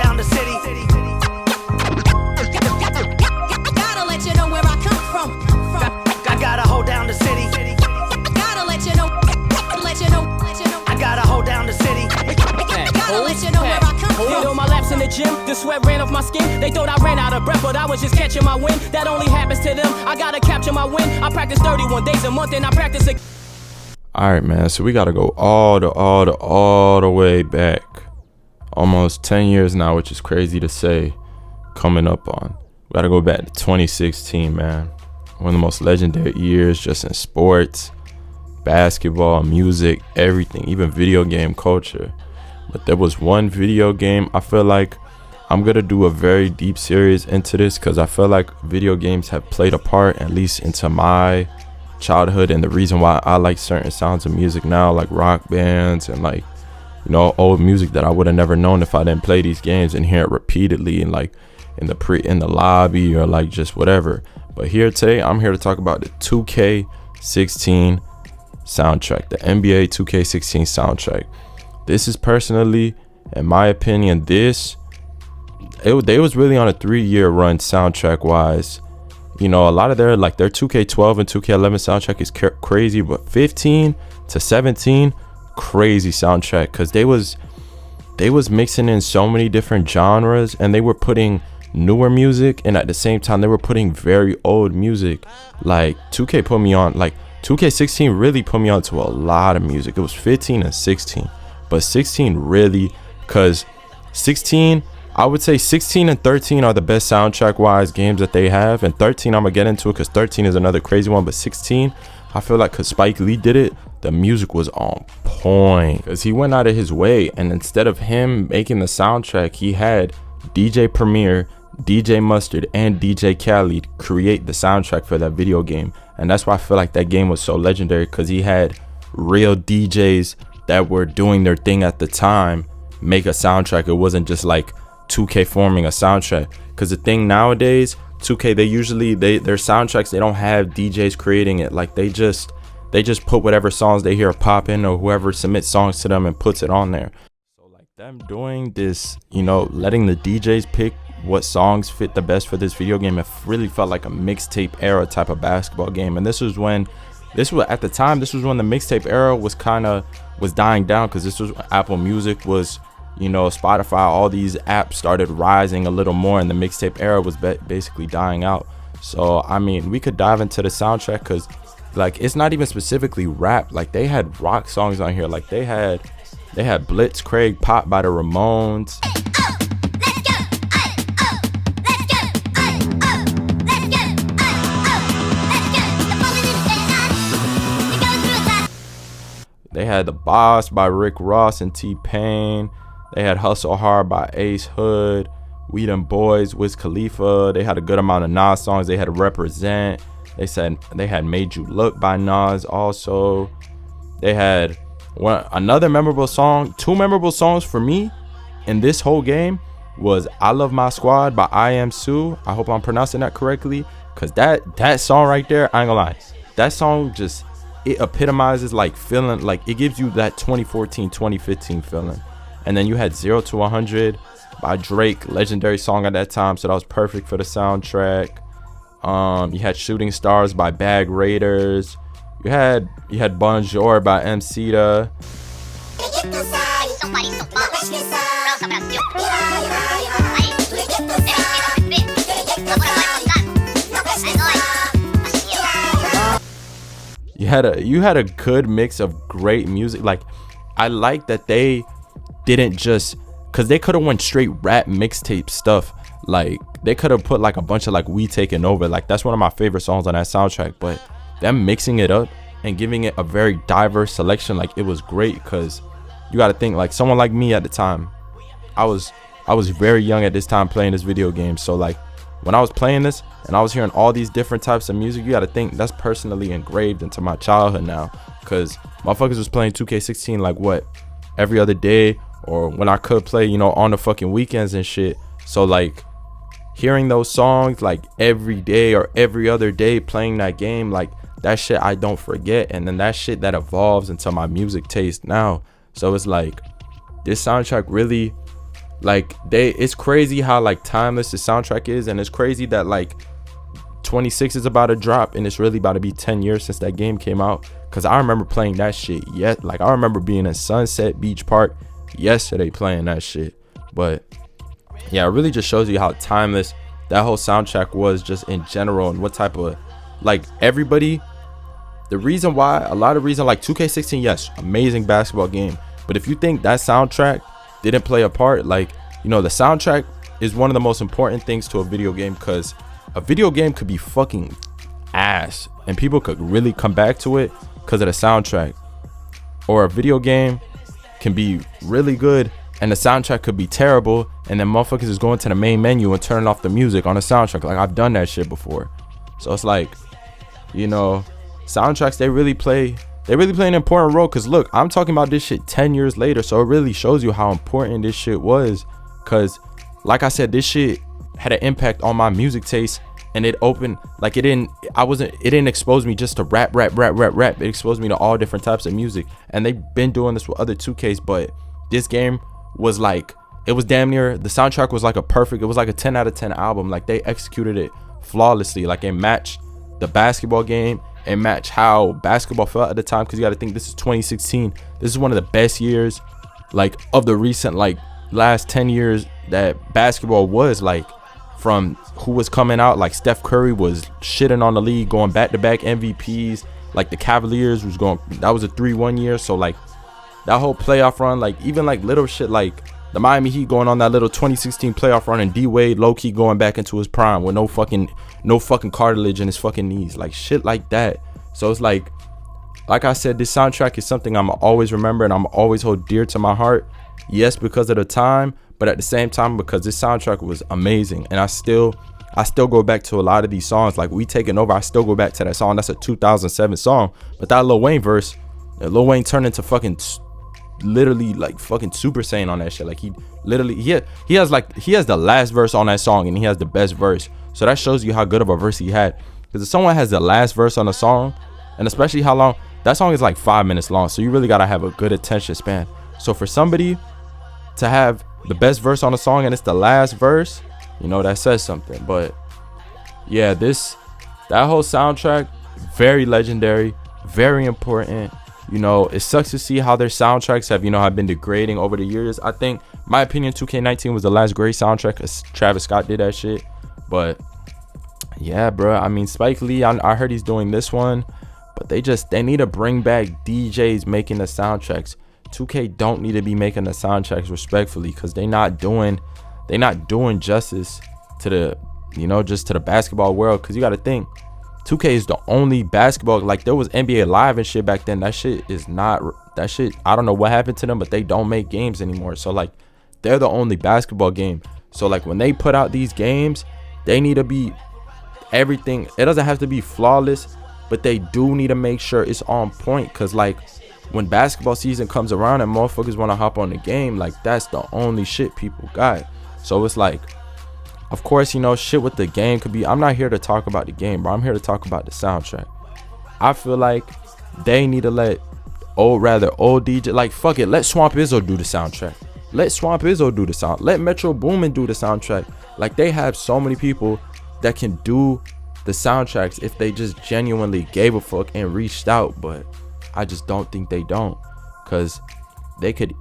down the city. Gotta let you know where I come from. I gotta hold down the city. Gotta let you know. I gotta hold down the city. Gotta let you know where I come Hit from. on my laps in the gym, the sweat ran off my skin. They thought I ran out of breath, but I was just catching my wind. That only happens to them. I gotta capture my win. I practice 31 days a month and I practice again. All right, man. So we gotta go all the way back, almost 10 years now, which is crazy to say. Coming up on, we gotta go back to 2016, man. One of the most legendary years just in sports, basketball, music, everything, even video game culture. But there was one video game. I feel like I'm gonna do a very deep series into this because I feel like video games have played a part, at least into my childhood, and the reason why I like certain sounds of music now, like rock bands and like, you know, old music that I would have never known if I didn't play these games and hear it repeatedly and like in the lobby or like just whatever. But here today, I'm here to talk about the 2K16 soundtrack, the NBA 2K16 soundtrack. This is personally, in my opinion, they was really on a 3-year run soundtrack wise. You know, a lot of their 2K12 and 2K11 soundtrack is crazy, but 15 to 17, crazy soundtrack, because they was mixing in so many different genres, and they were putting newer music, and at the same time they were putting very old music. Like 2K put me on, like 2K16 really put me on to a lot of music. It was 15 and 16, but 16 really, because 16, I would say 16 and 13 are the best soundtrack wise games that they have, and 13 I'm gonna get into it because 13 is another crazy one, but 16 I feel like because Spike Lee did it, the music was on point, because he went out of his way, and instead of him making the soundtrack, he had DJ Premier, DJ Mustard, and DJ Khaled create the soundtrack for that video game. And that's why I feel like that game was so legendary, because he had real DJs that were doing their thing at the time make a soundtrack. It wasn't just like 2K forming a soundtrack, because the thing nowadays, 2K, their soundtracks, they don't have DJs creating it. Like they just put whatever songs they hear pop in, or whoever submits songs to them and puts it on there. So like them doing this, you know, letting the DJs pick what songs fit the best for this video game, it really felt like a mixtape era type of basketball game. And this was at the time the mixtape era was dying down, because this was Apple Music was, you know, Spotify, all these apps started rising a little more, and the mixtape era was basically dying out. So I mean, we could dive into the soundtrack, because like it's not even specifically rap. Like they had rock songs on here. Like they had Blitzkrieg Pop by the Ramones. They had The Boss by Rick Ross and T-Pain. They had Hustle Hard by Ace Hood, We Them Boys, Wiz Khalifa. They had a good amount of Nas songs. They had Represent. They had Made You Look by Nas also. They had another memorable song. 2 memorable songs for me in this whole game was I Love My Squad by I Am Sue. I hope I'm pronouncing that correctly, because that song right there, I ain't gonna lie, that song just, it epitomizes like feeling, like it gives you that 2014 2015 feeling. And then you had 0 to 100 by Drake, legendary song at that time, so that was perfect for the soundtrack. You had Shooting Stars by Bag Raiders. You had Bonjour by MC'da. You had a good mix of great music. Like I like that they didn't just, because they could have went straight rap mixtape stuff. Like they could have put like a bunch of like We Taking Over. Like that's one of my favorite songs on that soundtrack, but them mixing it up and giving it a very diverse selection, like it was great. Because you got to think, like someone like me at the time, I was very young at this time playing this video game. So like when I was playing this and I was hearing all these different types of music, you got to think that's personally engraved into my childhood now, because motherfuckers was playing 2K16 like what, every other day, or when I could play, you know, on the fucking weekends and shit. So like hearing those songs like every day or every other day, playing that game, like that shit I don't forget. And then that shit that evolves into my music taste now. So it's like this soundtrack really Like it's crazy how like timeless the soundtrack is, and it's crazy that like 26 is about to drop and it's really about to be 10 years since that game came out. Cause I remember playing that shit yet. Like I remember being in Sunset Beach Park yesterday playing that shit. But yeah, it really just shows you how timeless that whole soundtrack was just in general, and what type of like everybody. The reason why, a lot of reason, like 2K16, yes, amazing basketball game. But if you think that soundtrack didn't play a part, like, you know, the soundtrack is one of the most important things to a video game, because a video game could be fucking ass and people could really come back to it because of the soundtrack. Or a video game can be really good and the soundtrack could be terrible, and then motherfuckers is going to the main menu and turning off the music on the soundtrack. Like I've done that shit before. So it's like, you know, soundtracks, they really play an important role. Because look, I'm talking about this shit 10 years later, so it really shows you how important this shit was. Because like I said, this shit had an impact on my music taste, and it opened, like it didn't expose me just to rap. It exposed me to all different types of music. And they've been doing this with other 2Ks, but this game was like, it was damn near, the soundtrack was like it was like a 10 out of 10 album. Like they executed it flawlessly. Like it matched the basketball game and matched how basketball felt at the time. Because you got to think, this is 2016. This is one of the best years, like of the recent like last 10 years that basketball was. Like from who was coming out, like Steph Curry was shitting on the league, going back-to-back MVPs. Like the Cavaliers was going, that was a 3-1 year. So like that whole playoff run, like even like little shit like the Miami Heat going on that little 2016 playoff run, and D-Wade low-key going back into his prime with no fucking cartilage in his fucking knees, like shit like that. So it's like I said, this soundtrack is something I'm always remember and I'm always hold dear to my heart. Yes, because of the time, but at the same time because this soundtrack was amazing. And I still go back to a lot of these songs. Like We Taking Over, I still go back to that song. That's a 2007 song, but that Lil Wayne verse, Lil Wayne turned into fucking literally like fucking Super Saiyan on that shit. Like he literally, he has the last verse on that song, and he has the best verse. So that shows you how good of a verse he had. Because if someone has the last verse on a song, and especially how long that song is, like 5 minutes long, so you really gotta have a good attention span. So for somebody to have the best verse on a song and it's the last verse, you know, that says something. But yeah, that whole soundtrack, very legendary, very important. You know, it sucks to see how their soundtracks have been degrading over the years. I think, my opinion, 2K19 was the last great soundtrack, because Travis Scott did that shit. But yeah, bro, I mean, Spike Lee, I heard he's doing this one, but they need to bring back DJs making the soundtracks. 2K don't need to be making the soundtracks, respectfully, because they're not doing justice to the, you know, just to the basketball world. Because you got to think, 2K is the only basketball, like there was NBA Live and shit back then. That shit, I don't know what happened to them, but they don't make games anymore. So like they're the only basketball game. So like when they put out these games, they need to be everything. It doesn't have to be flawless, but they do need to make sure it's on point. Cause like when basketball season comes around and motherfuckers want to hop on the game, like that's the only shit people got. So it's like, of course, you know, shit with the game could be, I'm not here to talk about the game, bro. I'm here to talk about the soundtrack. I feel like they need to let old DJ, like fuck it, let Swamp Izzo do the soundtrack. Let Metro Boomin do the soundtrack. Like they have so many people that can do the soundtracks if they just genuinely gave a fuck and reached out. But I just don't think they don't, because they could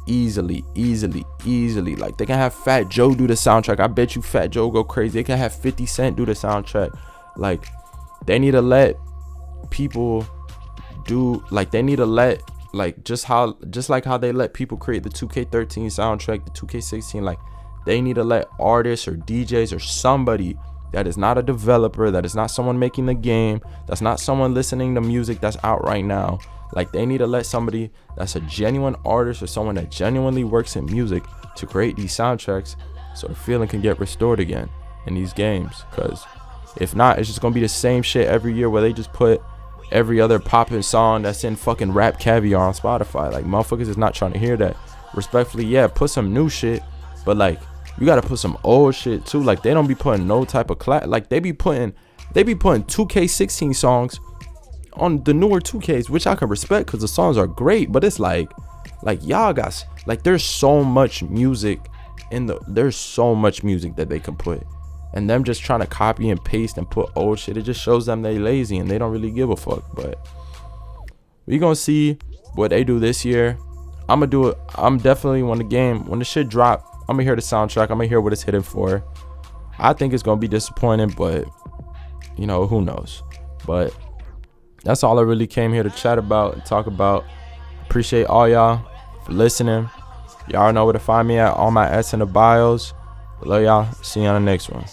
easily, like they can have Fat Joe do the soundtrack. I bet you Fat Joe go crazy. They can have 50 Cent do the soundtrack. Like they need to let people do, like they need to let, like just like how they let people create the 2K13 soundtrack, the 2K16, like they need to let artists or DJs or somebody that is not a developer, that is not someone making the game, that's not someone listening to music that's out right now, like they need to let somebody that's a genuine artist or someone that genuinely works in music to create these soundtracks, so the feeling can get restored again in these games. Because if not, it's just gonna be the same shit every year, where they just put every other poppin' song that's in fucking Rap Caviar on Spotify. Like motherfuckers is not trying to hear that. Respectfully, yeah, put some new shit, but like you gotta put some old shit too. Like they don't be putting no type of like they be putting 2K16 songs on the newer 2Ks, which I can respect because the songs are great. But it's like y'all guys, like there's so much music there's so much music that they can put, and them just trying to copy and paste and put old shit, it just shows them they lazy and they don't really give a fuck. But we gonna see what they do this year. I'm gonna do it. I'm definitely, when the shit drop, I'm gonna hear the soundtrack, I'm gonna hear what it's hitting for. I think it's gonna be disappointing, but you know, who knows. But that's all I really came here to chat about and talk about. Appreciate all y'all for listening. Y'all know where to find me at, all my S in the bios. Love y'all. See you on the next one.